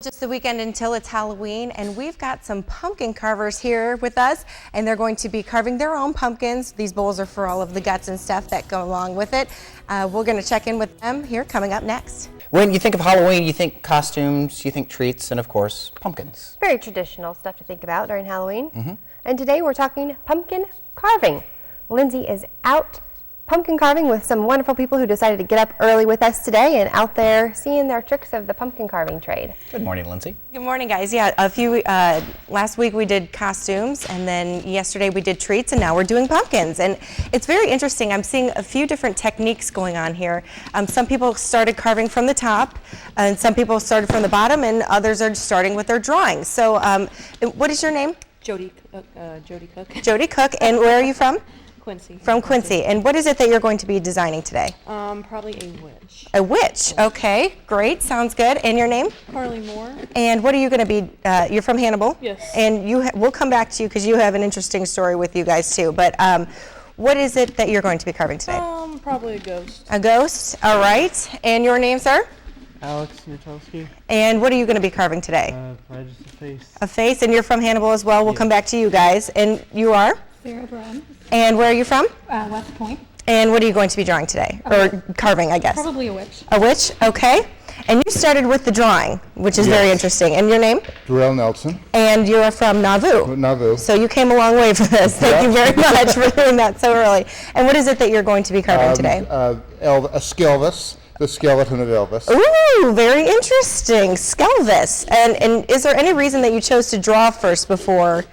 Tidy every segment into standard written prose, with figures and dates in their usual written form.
Just the weekend until it's Halloween, and we've got some pumpkin carvers here with us, and they're going to be carving their own pumpkins. These bowls are for all of the guts and stuff that go along with it. We're going to check in with them here coming up next. When you think of Halloween, you think costumes, you think treats, and of course, pumpkins. Very traditional stuff to think about during Halloween. And today we're talking pumpkin carving. Lindsay is out pumpkin carving with some wonderful people who decided to get up early with us today and out there seeing their tricks of the pumpkin carving trade. Good morning, Lindsay. Good morning, guys. Yeah, last week we did costumes, and then yesterday we did treats, and now we're doing pumpkins. And it's very interesting. I'm seeing a few different techniques going on here. Some people started carving from the top, and some people started from the bottom, and others are starting with their drawings. So what is your name? Jody Cook. Jody Cook. And where are you from? Quincy. From Quincy. And what is it that you're going to be designing today? Probably a witch. A witch. Okay, great. Sounds good. And your name? Carly Moore. And what are you going to be? You're from Hannibal? Yes. And we'll come back to you because you have an interesting story with you guys too. But what is it that you're going to be carving today? Probably a ghost. A ghost. All right. And your name, sir? Alex Nurtowski. And what are you going to be carving today? Probably just a face. A face. And you're from Hannibal as well. We'll come back to you guys. And you are? Sarah Brown. And where are you from? West Point. And what are you going to be drawing today? Or carving, I guess. Probably a witch. A witch, okay. And you started with the drawing, which is very interesting. And your name? Darrell Nelson. And you're from Nauvoo. Nauvoo. So you came a long way for this. Thank you very much for doing that so early. And what is it that you're going to be carving today? A Skelvis, the skeleton of Elvis. Ooh, very interesting. Skelvis. And is there any reason that you chose to draw first before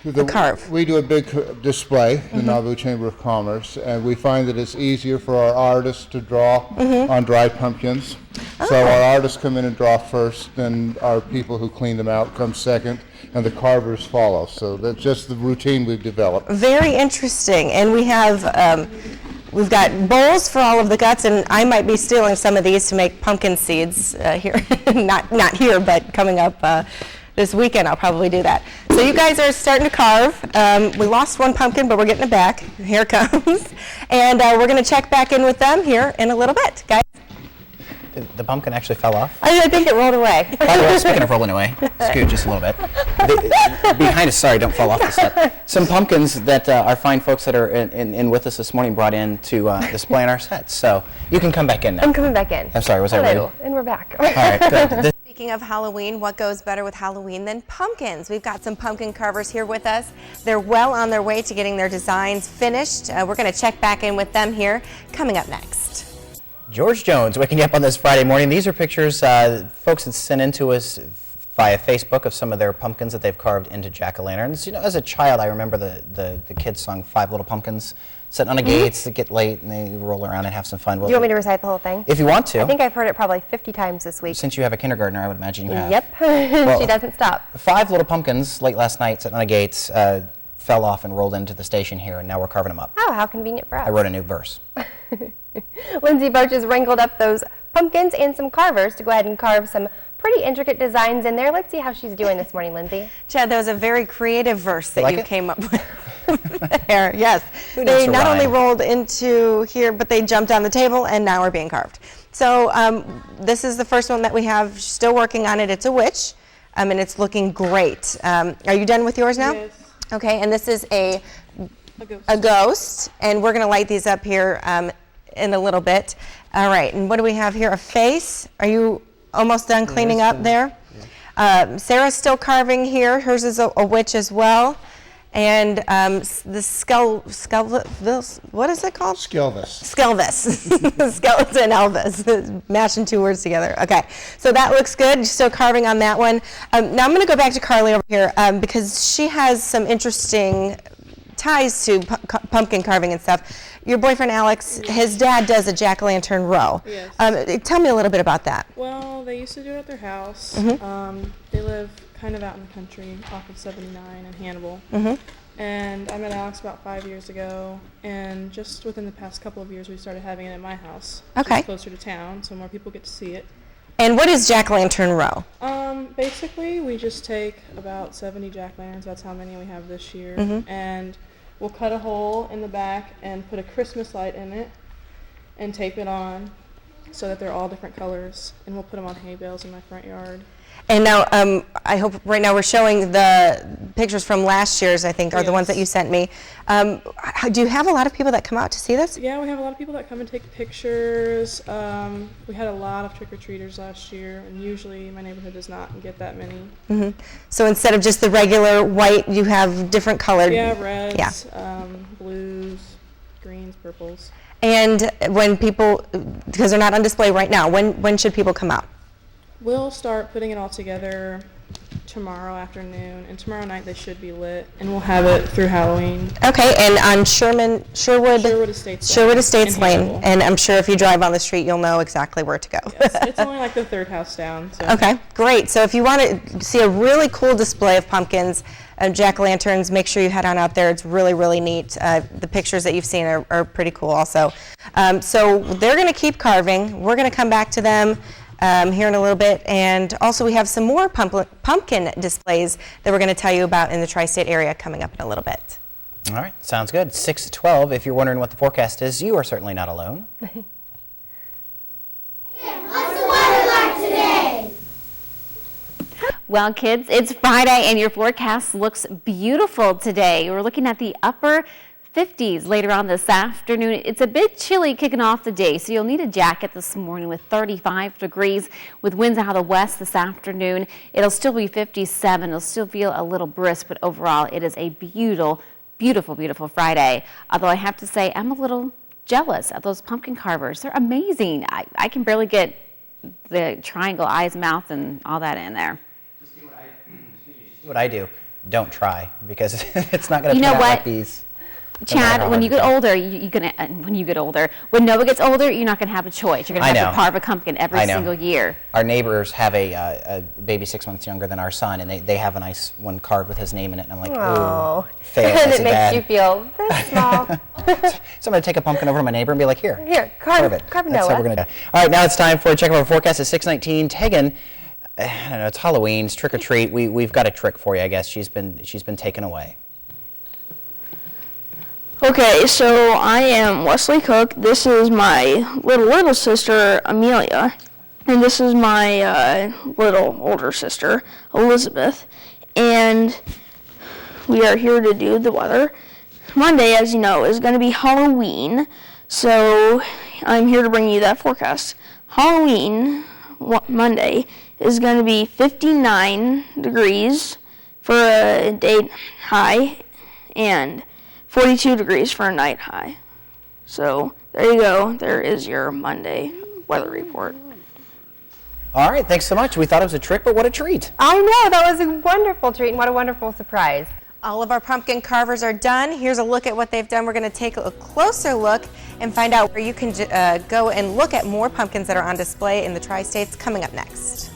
the carve? We do a big display in the Nauvoo Chamber of Commerce, and we find that it's easier for our artists to draw on dried pumpkins. So our artists come in and draw first, and our people who clean them out come second, and the carvers follow. So that's just the routine we've developed. Very interesting. And we have we've got bowls for all of the guts, and I might be stealing some of these to make pumpkin seeds here. not here, but coming up this weekend I'll probably do that. So you guys are starting to carve. We lost one pumpkin, but we're getting it back. Here it comes. And we're going to check back in with them here in a little bit, guys. The pumpkin actually fell off. I think it rolled away. By the way, speaking of rolling away, scoot just a little bit. Behind us, sorry, don't fall off the set. Some pumpkins that our fine folks that are in with us this morning brought in to display in our sets. So you can come back in now. I'm coming back in. I'm sorry, was I ready? And we're back. All right, good. Speaking of Halloween, what goes better with Halloween than pumpkins? We've got some pumpkin carvers here with us. They're well on their way to getting their designs finished. We're going to check back in with them here coming up next. George Jones waking you up on this Friday morning. These are pictures folks had sent in to us via Facebook of some of their pumpkins that they've carved into jack-o'-lanterns. You know, as a child, I remember the kids song Five Little Pumpkins, sitting on the gates that get late and they roll around and have some fun. Do you want me to recite the whole thing? If you want to. I think I've heard it probably 50 times this week. Since you have a kindergartner, I would imagine you have. Yep, Well, she doesn't stop. 5 little pumpkins late last night sitting on the gates fell off and rolled into the station here, and now we're carving them up. Oh, how convenient for us. I wrote a new verse. Lindsay Boach has wrangled up those pumpkins and some carvers to go ahead and carve some pretty intricate designs in there. Let's see how she's doing this morning, Lindsay. Chad, that was a very creative verse that you came up with there. Yes. Who needs They to not only rhyme? rolled into here, but they jumped on the table and now are being carved. So this is the first one that we have. Still working on it. It's a witch, and it's looking great. Are you done with yours now? Yes. Okay, and this is a ghost. ghost, and we're going to light these up here in a little bit. All right, and what do we have here? A face. Are you almost done cleaning up there? Yeah. Sarah's still carving here. Hers is a witch as well. And the what is it called? Skelvis. Skelvis. Skeleton Elvis. Mashing 2 words together. Okay, so that looks good. Still carving on that one. Now I'm going to go back to Carly over here because she has some interesting ties to pumpkin carving and stuff. Your boyfriend Alex, his dad does a jack-o'-lantern row. Yes. Tell me a little bit about that. Well, they used to do it at their house. They live kind of out in the country off of 79 in Hannibal. And I met Alex about 5 years ago, and just within the past couple of years we started having it at my house. Okay. Just closer to town, so more people get to see it. And what is jack-o'-lantern row? Basically, we just take about 70 jack-o'-lanterns, that's how many we have this year, and we'll cut a hole in the back and put a Christmas light in it and tape it on. so that they're all different colors, and we'll put them on hay bales in my front yard. And now, I hope right now we're showing the pictures from last year's, I think, are the ones that you sent me. Do you have a lot of people that come out to see this? Yeah, we have a lot of people that come and take pictures. We had a lot of trick-or-treaters last year, and usually my neighborhood does not get that many. So instead of just the regular white, you have different colored. Yeah, reds, blues, greens, purples. And when people, because they're not on display right now, when should people come out? We'll start putting it all together tomorrow afternoon, and tomorrow night they should be lit, and we'll have it through Halloween. Okay, and on Sherwood Estates Lane, Hannibal. and I'm sure if you drive on the street, you'll know exactly where to go. Yes, it's only like the third house down. So. Okay, great. So if you want to see a really cool display of pumpkins and jack-o'-lanterns, make sure you head on out there. It's really, really neat. The pictures that you've seen are pretty cool also. So they're going to keep carving. We're going to come back to them here in a little bit, and also we have some more pumpkin displays that we're going to tell you about in the tri-state area coming up in a little bit. All right, sounds good. 6 to 12. If you're wondering what the forecast is, you are certainly not alone. What's the weather like today? Well, kids, it's Friday and your forecast looks beautiful today. We're looking at the upper 50s later on this afternoon. It's a bit chilly kicking off the day, so you'll need a jacket this morning with 35 degrees with winds out of the west this afternoon. It'll still be 57. It'll still feel a little brisk, but overall it is a beautiful, beautiful, beautiful Friday. Although I have to say I'm a little jealous of those pumpkin carvers. They're amazing. I can barely get the triangle eyes, mouth, and all that in there. Just do what I do. Don't try, because it's not going to turn out like these. Chad, when you get older, when Noah gets older, you're not going to have a choice. You're going to have to carve a pumpkin every single year. Our neighbors have a baby 6 months younger than our son, and they have a nice one carved with his name in it, and I'm like, oh, and it makes you feel this small. So I'm going to take a pumpkin over to my neighbor and be like, here, carve it. Carve That's Noah. what we're going to do. All right, now it's time for a check of our forecast at 6:19. Tegan, I don't know, it's Halloween, it's trick or treat. We've got a trick for you, I guess. She's been taken away. Okay, so I am Wesley Cook. This is my little sister, Amelia. And this is my little older sister, Elizabeth. And we are here to do the weather. Monday, as you know, is going to be Halloween. So I'm here to bring you that forecast. Halloween, Monday, is going to be 59 degrees for a day high and 42 degrees for a night high. So there you go. There is your Monday weather report. All right, thanks so much. We thought it was a trick, but what a treat. I know, that was a wonderful treat and what a wonderful surprise. All of our pumpkin carvers are done. Here's a look at what they've done. We're going to take a closer look and find out where you can go and look at more pumpkins that are on display in the tri-states coming up next.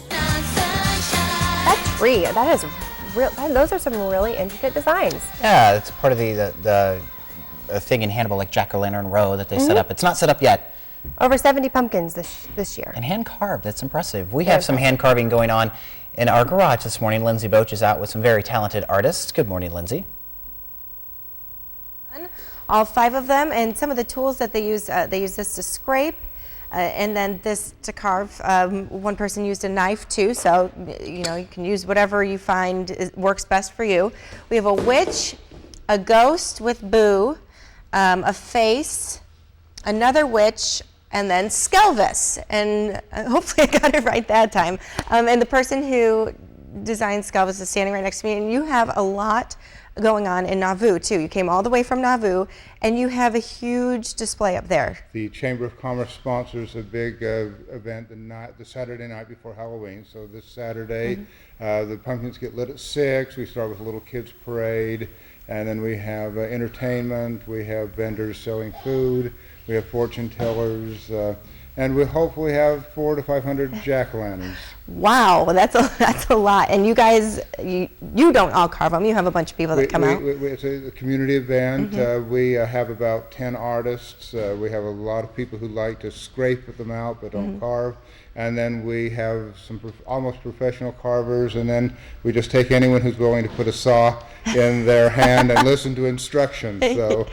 That tree, that is those are some really intricate designs. Yeah, it's part of the thing in Hannibal, like Jack-o'-lantern row that they set up. It's not set up yet. Over 70 pumpkins this year. And hand carved, that's impressive. We have some hand carving going on in our garage this morning. Lindsay Boach is out with some very talented artists. Good morning, Lindsay. All 5 of them, and some of the tools that they use this to scrape, and then this to carve. One person used a knife too, so you can use whatever you find works best for you. We have a witch, a ghost with Boo, a face, another witch, and then Skelvis. And hopefully I got it right that time. And the person who designed Skelvis is standing right next to me, and you have a lot going on in Nauvoo too. You came all the way from Nauvoo, and you have a huge display up there. The Chamber of Commerce sponsors a big event the Saturday night before Halloween. So this Saturday, the pumpkins get lit at 6. We start with a little kids parade, and then we have entertainment. We have vendors selling food. We have fortune tellers, and we hopefully have 400 to 500 jack-o'-lanterns. Wow, that's a lot. And you guys, you don't all carve them. You have a bunch of people that come out. It's a community event. We have about 10 artists. We have a lot of people who like to scrape them out but don't carve. and then we have some almost professional carvers, and then we just take anyone who's willing to put a saw in their hand and listen to instructions. So,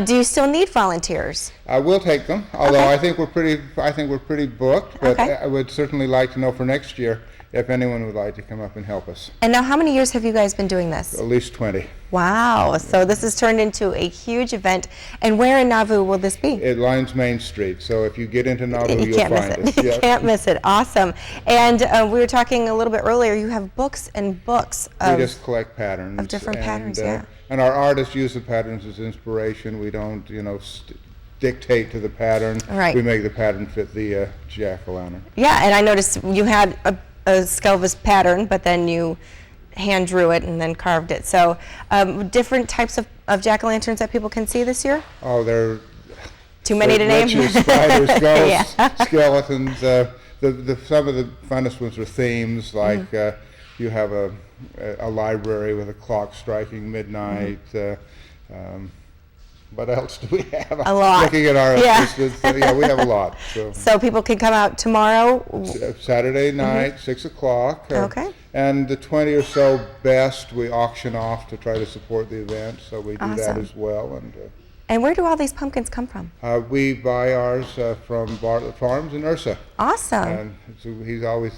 do you still need volunteers? we'll take them. Although I think we're pretty booked, but Okay. I would certainly like to know for next year if anyone would like to come up and help us. And now, how many years have you guys been doing this? At least 20. Wow, so this has turned into a huge event. And where in Nauvoo will this be? It lines Main Street, so if you get into Nauvoo, You you'll can't miss find it. it. You Yeah. can't miss it. Awesome. And we were talking a little bit earlier, you have books and books We of, just collect patterns. of different patterns, and, yeah. And our artists use the patterns as inspiration. We don't, dictate to the pattern. Right. We make the pattern fit the jack-o'-lantern. yeah, and I noticed you had a Skelvis pattern, but then you hand drew it and then carved it. So different types of jack-o'-lanterns that people can see this year? Oh, they're Too many to name? witches, spiders, ghosts, Yeah. skeletons. Some of the funnest ones are themes, like you have a library with a clock striking midnight. What else do we have? A lot. Looking at our Yeah. assistants, yeah, we have a lot. So. So people can come out tomorrow. Saturday night, 6 o'clock. Okay. And the 20 or so best we auction off to try to support the event, so we do that Awesome. as well. And where do all these pumpkins come from? We buy ours from Bartlett Farms in Ursa. Awesome. And so he's always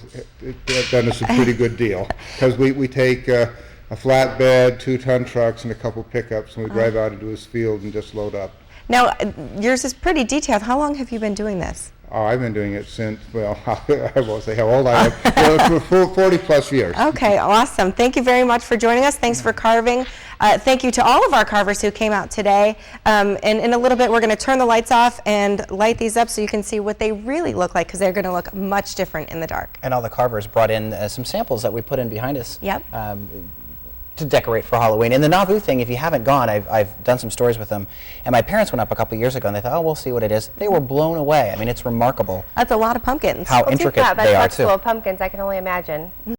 done us a pretty good deal, because we take a flatbed, 2-ton trucks, and a couple pickups, and we drive out into his field and just load up. Now, yours is pretty detailed. How long have you been doing this? Oh, I've been doing it since, well, I won't say how old I am, for 40 plus years. Okay, awesome. Thank you very much for joining us. Thanks for carving. Thank you to all of our carvers who came out today. And in a little bit, we're going to turn the lights off and light these up so you can see what they really look like, because they're going to look much different in the dark. And all the carvers brought in some samples that we put in behind us. Yep. To decorate for Halloween. And the Nauvoo thing, if you haven't gone, I've done some stories with them. And my parents went up a couple years ago and they thought, oh, we'll see what it is. They were blown away. I mean, it's remarkable That's a lot of pumpkins. how Well, intricate think about they are, trucks too. full of pumpkins. I can only imagine.